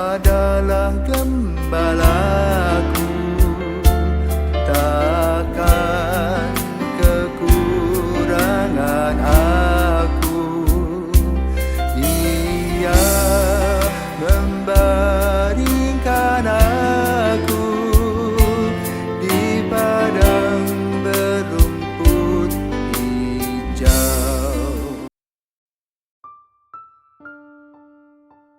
adalah gembalaku, takkan kekurangan aku. Ia membaringkan aku di padang berumput hijau.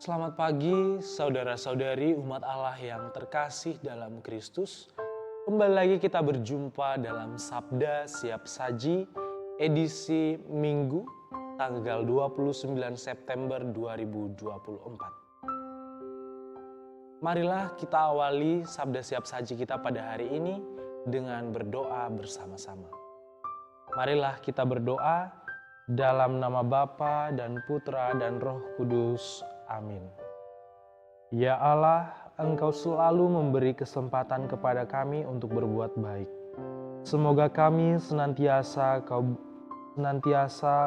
Selamat pagi saudara-saudari umat Allah yang terkasih dalam Kristus. Kembali lagi kita berjumpa dalam Sabda Siap Saji edisi Minggu tanggal 29 September 2024. Marilah kita awali Sabda Siap Saji kita pada hari ini dengan berdoa bersama-sama. Marilah kita berdoa dalam nama Bapa dan Putra dan Roh Kudus. Amin. Ya Allah, Engkau selalu memberi kesempatan kepada kami untuk berbuat baik. Semoga kami senantiasa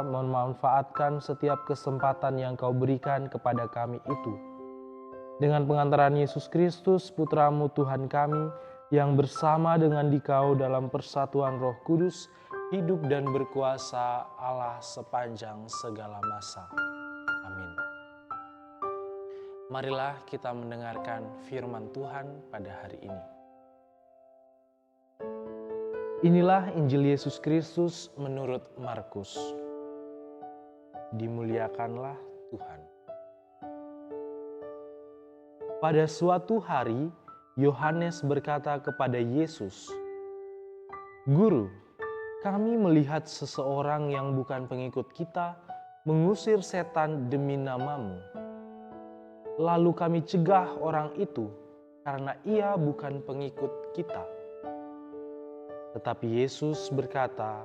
memanfaatkan setiap kesempatan yang Kau berikan kepada kami itu. Dengan pengantaran Yesus Kristus, Putra-Mu Tuhan kami, yang bersama dengan Dikau dalam persatuan Roh Kudus, hidup dan berkuasa Allah sepanjang segala masa. Amin. Marilah kita mendengarkan firman Tuhan pada hari ini. Inilah Injil Yesus Kristus menurut Markus. Dimuliakanlah Tuhan. Pada suatu hari, Yohanes berkata kepada Yesus, "Guru, kami melihat seseorang yang bukan pengikut kita mengusir setan demi nama-Mu. Lalu kami cegah orang itu karena ia bukan pengikut kita." Tetapi Yesus berkata,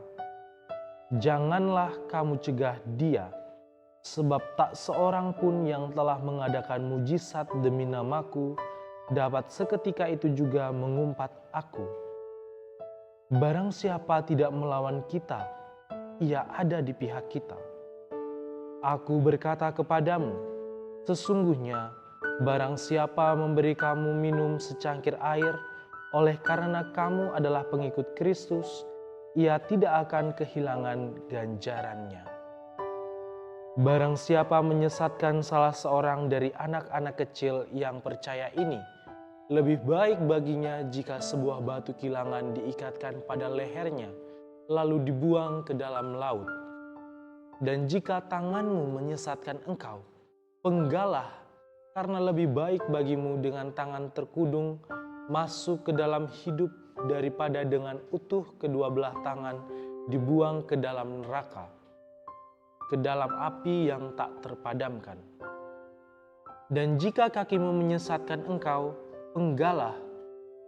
"Janganlah kamu cegah dia, sebab tak seorang pun yang telah mengadakan mujizat demi nama-Ku dapat seketika itu juga mengumpat Aku. Barang siapa tidak melawan kita, ia ada di pihak kita. Aku berkata kepadamu, sesungguhnya barang siapa memberi kamu minum secangkir air oleh karena kamu adalah pengikut Kristus, ia tidak akan kehilangan ganjarannya. Barang siapa menyesatkan salah seorang dari anak-anak kecil yang percaya ini, lebih baik baginya jika sebuah batu kilangan diikatkan pada lehernya, lalu dibuang ke dalam laut. Dan jika tanganmu menyesatkan engkau, penggalah, karena lebih baik bagimu dengan tangan terkudung masuk ke dalam hidup daripada dengan utuh kedua belah tangan dibuang ke dalam neraka, ke dalam api yang tak terpadamkan. Dan jika kakimu menyesatkan engkau, penggalah,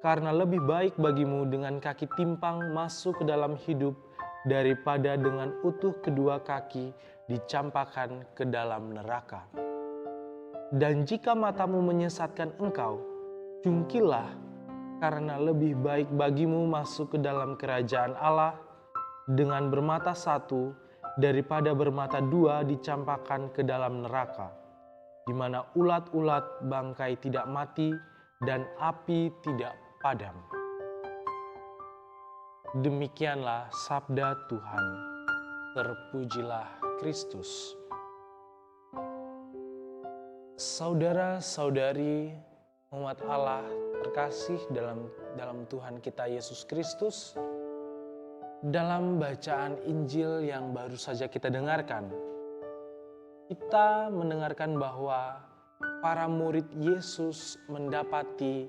karena lebih baik bagimu dengan kaki timpang masuk ke dalam hidup daripada dengan utuh kedua kaki dicampakkan ke dalam neraka. Dan jika matamu menyesatkan engkau, cungkilah, karena lebih baik bagimu masuk ke dalam kerajaan Allah dengan bermata satu daripada bermata dua dicampakkan ke dalam neraka, di mana ulat-ulat bangkai tidak mati dan api tidak padam." Demikianlah sabda Tuhan. Terpujilah Kristus. Saudara-saudari umat Allah terkasih dalam Tuhan kita Yesus Kristus, dalam bacaan Injil yang baru saja kita dengarkan, kita mendengarkan bahwa para murid Yesus mendapati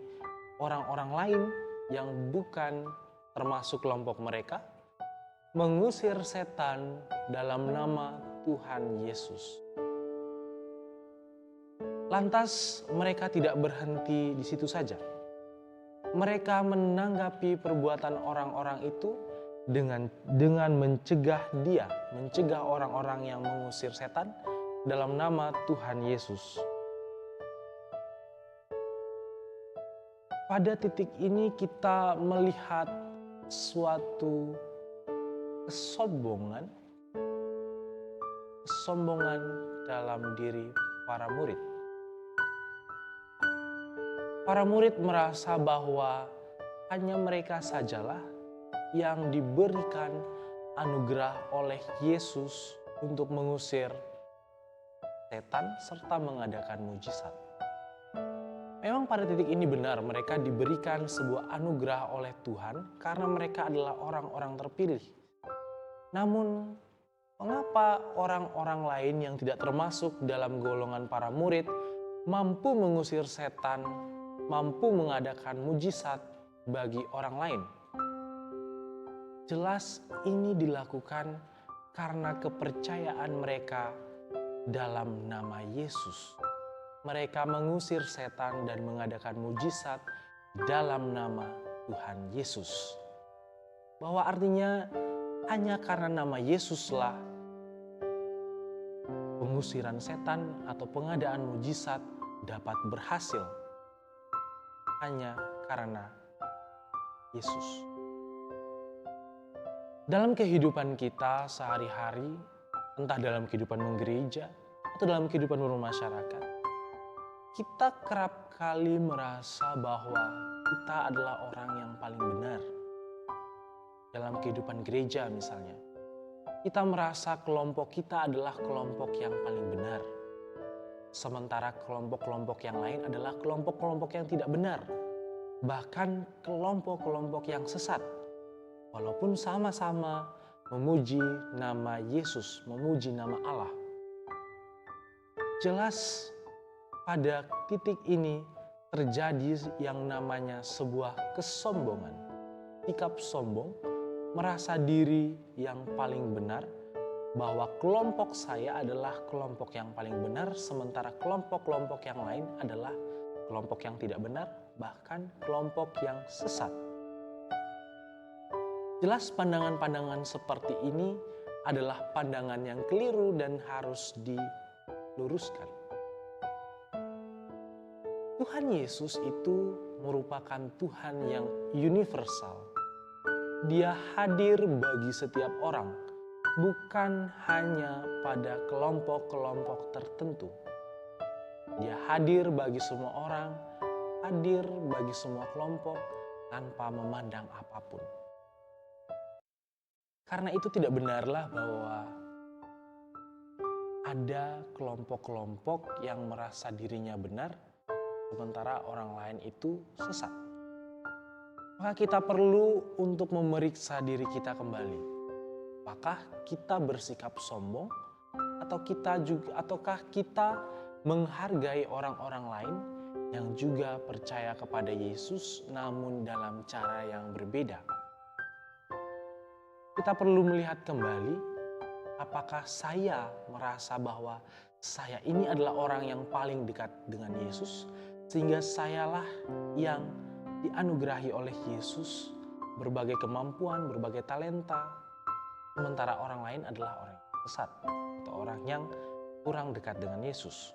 orang-orang lain yang bukan termasuk kelompok mereka mengusir setan dalam nama Tuhan Yesus. Lantas mereka tidak berhenti di situ saja. Mereka menanggapi perbuatan orang-orang itu dengan mencegah orang-orang yang mengusir setan dalam nama Tuhan Yesus. Pada titik ini kita melihat suatu kesombongan dalam diri para murid. Para murid merasa bahwa hanya mereka sajalah yang diberikan anugerah oleh Yesus untuk mengusir setan serta mengadakan mujizat. Memang pada titik ini benar mereka diberikan sebuah anugerah oleh Tuhan karena mereka adalah orang-orang terpilih. Namun, mengapa orang-orang lain yang tidak termasuk dalam golongan para murid mampu mengusir setan, mampu mengadakan mujizat bagi orang lain? Jelas ini dilakukan karena kepercayaan mereka dalam nama Yesus. Mereka mengusir setan dan mengadakan mujizat dalam nama Tuhan Yesus. Bahwa artinya hanya karena nama Yesuslah pengusiran setan atau pengadaan mujizat dapat berhasil. Hanya karena Yesus. Dalam kehidupan kita sehari-hari, entah dalam kehidupan menggereja atau dalam kehidupan bermasyarakat, kita kerap kali merasa bahwa kita adalah orang yang paling benar. Dalam kehidupan gereja misalnya, kita merasa kelompok kita adalah kelompok yang paling benar. Sementara kelompok-kelompok yang lain adalah kelompok-kelompok yang tidak benar. Bahkan kelompok-kelompok yang sesat. Walaupun sama-sama memuji nama Yesus, memuji nama Allah. Jelas pada titik ini terjadi yang namanya sebuah kesombongan. Sikap sombong, merasa diri yang paling benar, bahwa kelompok saya adalah kelompok yang paling benar, sementara kelompok-kelompok yang lain adalah kelompok yang tidak benar, bahkan kelompok yang sesat. Jelas pandangan-pandangan seperti ini adalah pandangan yang keliru dan harus diluruskan. Tuhan Yesus itu merupakan Tuhan yang universal. Dia hadir bagi setiap orang, bukan hanya pada kelompok-kelompok tertentu. Dia hadir bagi semua orang, hadir bagi semua kelompok tanpa memandang apapun. Karena itu tidak benarlah bahwa ada kelompok-kelompok yang merasa dirinya benar, sementara orang lain itu sesat. Maka kita perlu untuk memeriksa diri kita kembali. Apakah kita bersikap sombong ataukah kita menghargai orang-orang lain yang juga percaya kepada Yesus namun dalam cara yang berbeda? Kita perlu melihat kembali apakah saya merasa bahwa saya ini adalah orang yang paling dekat dengan Yesus sehingga sayalah yang dianugerahi oleh Yesus berbagai kemampuan, berbagai talenta, sementara orang lain adalah orang yang sesat atau orang yang kurang dekat dengan Yesus.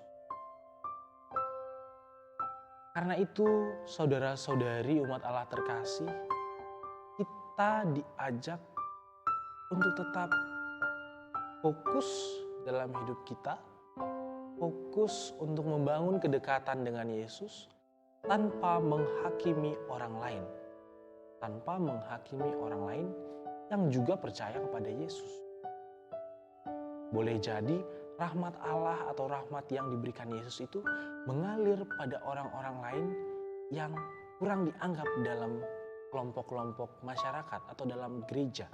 Karena itu, saudara-saudari umat Allah terkasih, kita diajak untuk tetap fokus dalam hidup kita, fokus untuk membangun kedekatan dengan Yesus, tanpa menghakimi orang lain. Tanpa menghakimi orang lain yang juga percaya kepada Yesus. Boleh jadi rahmat Allah atau rahmat yang diberikan Yesus itu mengalir pada orang-orang lain yang kurang dianggap dalam kelompok-kelompok masyarakat atau dalam gereja.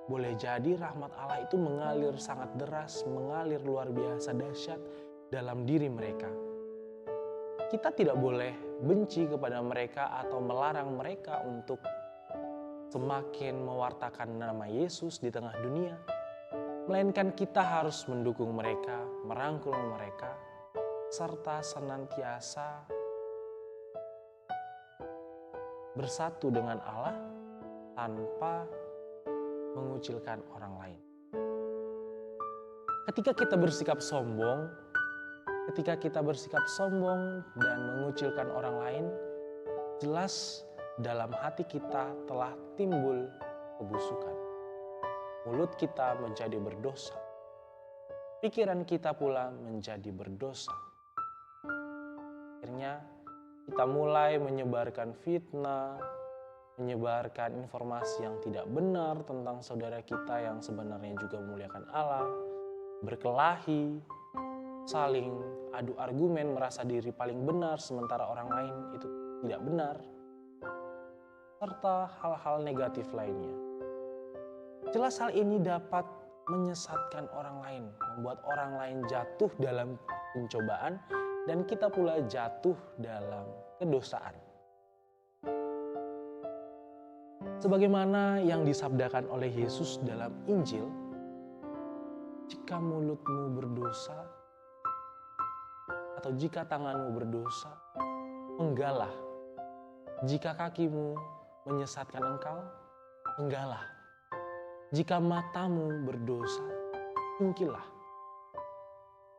Boleh jadi rahmat Allah itu mengalir sangat deras, mengalir luar biasa dahsyat dalam diri mereka. Kita tidak boleh benci kepada mereka atau melarang mereka untuk semakin mewartakan nama Yesus di tengah dunia. Melainkan kita harus mendukung mereka, merangkul mereka, serta senantiasa bersatu dengan Allah tanpa mengucilkan orang lain. Ketika kita bersikap sombong dan mengucilkan orang lain, jelas dalam hati kita telah timbul kebusukan. Mulut kita menjadi berdosa. Pikiran kita pula menjadi berdosa. Akhirnya kita mulai menyebarkan fitnah, menyebarkan informasi yang tidak benar tentang saudara kita yang sebenarnya juga memuliakan Allah, berkelahi, saling adu argumen, merasa diri paling benar sementara orang lain itu tidak benar, serta hal-hal negatif lainnya. Jelas hal ini dapat menyesatkan orang lain, membuat orang lain jatuh dalam pencobaan dan kita pula jatuh dalam kedosaan. Sebagaimana yang disabdakan oleh Yesus dalam Injil, jika mulutmu berdosa atau jika tanganmu berdosa, penggalah. Jika kakimu menyesatkan engkau, penggalah. Jika matamu berdosa, cungkilah.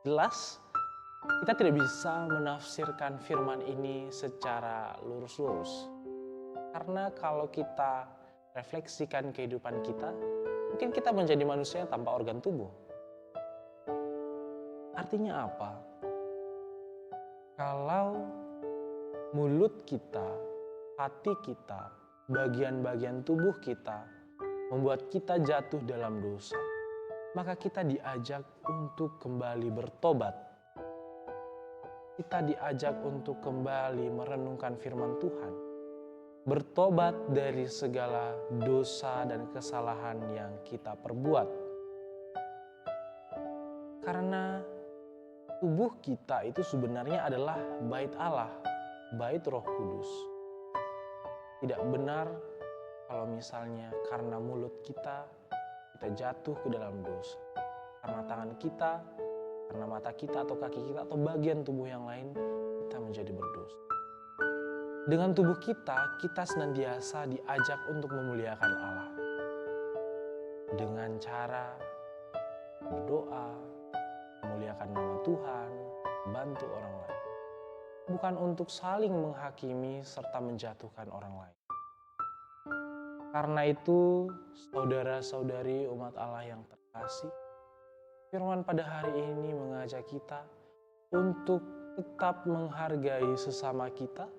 Jelas, kita tidak bisa menafsirkan firman ini secara lurus-lurus. Karena kalau kita refleksikan kehidupan kita, mungkin kita menjadi manusia tanpa organ tubuh. Artinya apa? Kalau mulut kita, hati kita, bagian-bagian tubuh kita membuat kita jatuh dalam dosa, maka kita diajak untuk kembali bertobat. Kita diajak untuk kembali merenungkan firman Tuhan, bertobat dari segala dosa dan kesalahan yang kita perbuat. Karena tubuh kita itu sebenarnya adalah bait Allah, bait Roh Kudus. Tidak benar kalau misalnya karena mulut kita jatuh ke dalam dosa. Karena tangan kita, karena mata kita atau kaki kita atau bagian tubuh yang lain, kita menjadi berdosa. Dengan tubuh kita senantiasa diajak untuk memuliakan Allah. Dengan cara berdoa, memuliakan nama Tuhan, bantu orang lain. Bukan untuk saling menghakimi serta menjatuhkan orang lain. Karena itu, saudara-saudari umat Allah yang terkasih, firman pada hari ini mengajak kita untuk tetap menghargai sesama kita,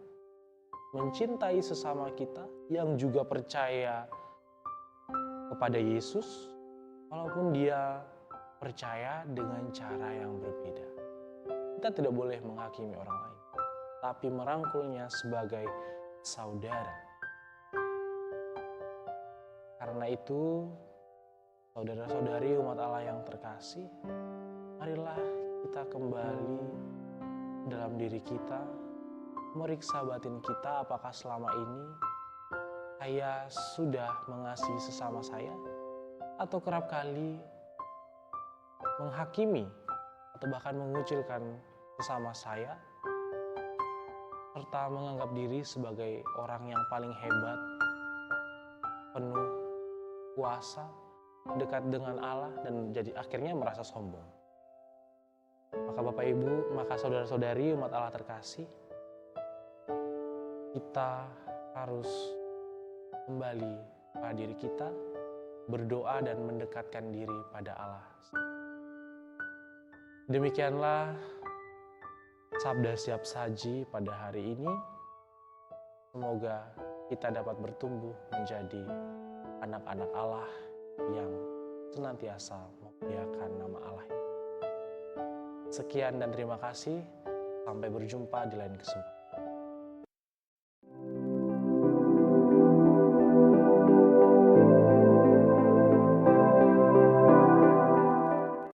mencintai sesama kita yang juga percaya kepada Yesus, walaupun dia percaya dengan cara yang berbeda. Kita tidak boleh menghakimi orang lain, tapi merangkulnya sebagai saudara. Karena itu, saudara-saudari umat Allah yang terkasih, marilah kita kembali dalam diri kita, meriksa batin kita apakah selama ini saya sudah mengasihi sesama saya atau kerap kali menghakimi atau bahkan mengucilkan sesama saya serta menganggap diri sebagai orang yang paling hebat, penuh kuasa, dekat dengan Allah dan jadi akhirnya merasa sombong. Maka Bapak Ibu, maka saudara-saudari umat Allah terkasih, kita harus kembali pada diri kita, berdoa dan mendekatkan diri pada Allah. Demikianlah Sabda Siap Saji pada hari ini. Semoga kita dapat bertumbuh menjadi anak-anak Allah yang senantiasa memuliakan nama Allah. Sekian dan terima kasih. Sampai berjumpa di lain kesempatan.